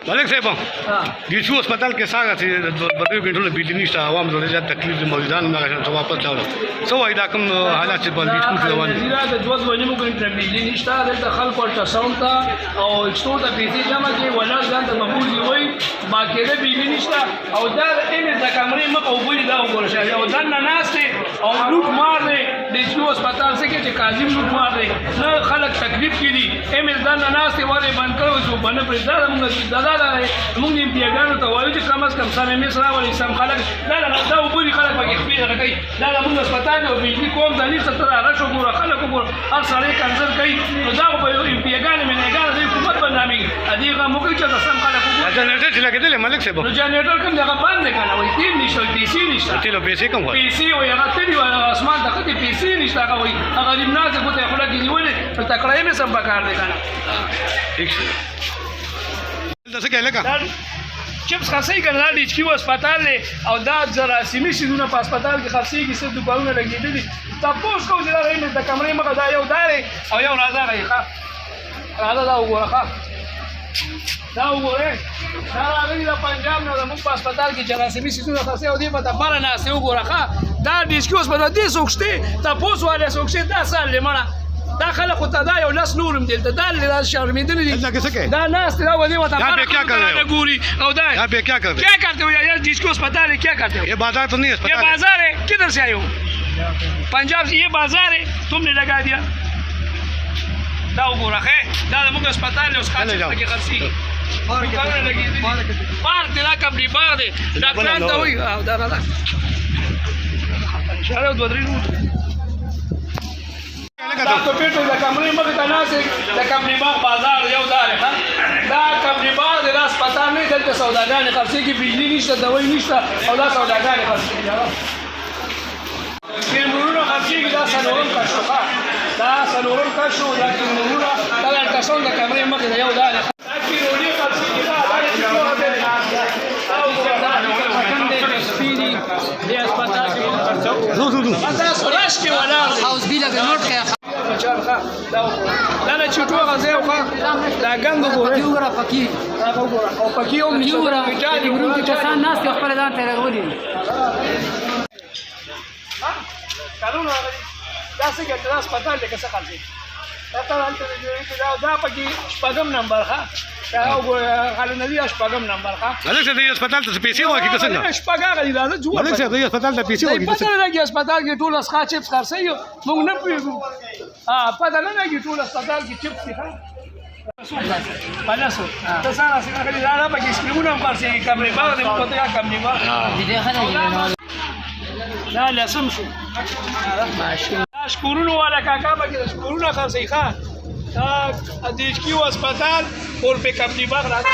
ملک صاحب ډیشو هسپتال کې څنګه چې د 2 غنټو بجلی نشته عوام ډېر زیات تکلیف دي مریضان هغه ته واپس لاړو سو وای دا کوم حالات چې په ډیشو کې روان دي د 2 غنټو بجلی نشته د خلکو الټراساوند ته او ایکسټور ته پیسې جمع کوي ولا ځان ته مقبول وي ما کېده بجلی نشته او دا د کمرې مخ او بولي دا وګورئ او دا نه ناشته او لوټ مار دی ډیشو هسپتال څخه چې کاظم لوټ مار دی نه خلک تکلیف کړي ایمل دا نه ناشته وره باندې کړو چې باندې پر دا موږ دا موږ یې پیګانو ته وایو چې کم از کم سره مې سره ولې سم خلک دا وګوري خلک پکې خپل کوي دا موږ هسپتال او بجلی کوم ځاني ستاره راشه ګوره خلک وګوره هر سړی کنسل کوي نو دا په پیګانو مې نه ګان د حکومت باندې هغه موږ چې سم خلک وګوره جنریټر چې لګیدل ملک صاحب نو جنریټر کوم ځای باندې کنه وایي تیم نشته پیسې نشته تیلو پیسې کوم وایي پیسې وایي هغه تلی اسمان ته خدي پیسې نشته هغه وایي هغه غریب ناز کوته خلک نیولې په تکړه مې سم پکار دی کنه ٹھیک شو داسې کې لګا چپس خاصی کنه د ایچ کیو هسپتال او دا جراثیمي شیدونه په هسپتال کې خاصيږي څه د باونه لګېدلي تاسو کوم ځای راځي د کمرې مخه دا یو داري او یو راځه راځه دا وګوره دا وګوره دا راغلی د پنجاب نه زموږ په هسپتال کې جراثیمي شیدونه خاصي او دې په تبره نه سه وګوره دا د ایچ کیو هسپتال دې سوکشته تاسو والے سوکشته دا سال لمنه دا خلک خو ته دا یو لاس نورم دلته دا لاس شرمېدلي دي دا ناس دا ودی وته क्या ګوري او دا यहाँ पे क्या कर रहे क्या करते हो यार जिसको अस्पताल है क्या करते हो ये बाजार तो नहीं ये बाजार है किधर से आए हो पंजाब से ये बाजार है तुमने लगा दिया دا وګوره ښه دا موږ هسپتال له اسکا چې خرڅي بار دې لا کبلی بار دې ډاکټر ته وي او دا راځه اشاره دوه درې دا کمپیوټر د کمرې مخې ته ناست د کمرې باغ بازار یو دار دا کمرې باغ د هسپتال نه دلته سوداګانې خرڅېږي بجلي نشته دوی نشته او دا سوداګانې خرڅېږي کیمرونه خرڅېږي دا څلورم کس شو دا څلورم کس شو دا کیمرونه دا د الټراساوند د کمرې مخې ته یو دار دا کیمرونې خرڅېږي Haus Bila genot kayak دا نه چټو غزه او دا ګنګ وګوره یوګرا پکی او پکی هم یوګرا ورو کې کسان ناس ته خپل ځان ته راغلي قانون دا څه کې تر هسپتال کې څه خالصي دا ته دا پکی شپږم نمبر ښه دا وګوره خالد نبی شپږم نمبر ښه ملک صاحب دې هسپتال ته پیسې ورکړي که څنګه شپږه غلي راځه جوړ ملک صاحب دې هسپتال ته پیسې ورکړي پته نه لګي هسپتال کې ټول اسخا چپس خرڅي موږ نه پوهېږو پته نه لګي ټول هسپتال کې چپس دي ښه پلاسو ته سره څنګه غلي راځه پکې سکریمونه هم خرڅي کمرې باغ دې په ته کمرې باغ دې خلک لا لازم شو ماشي شکورونو والا کاکا پکې شکورونه خرڅي ښه دا د ایچ کیو هسپتال اور په کمرې باغ راځي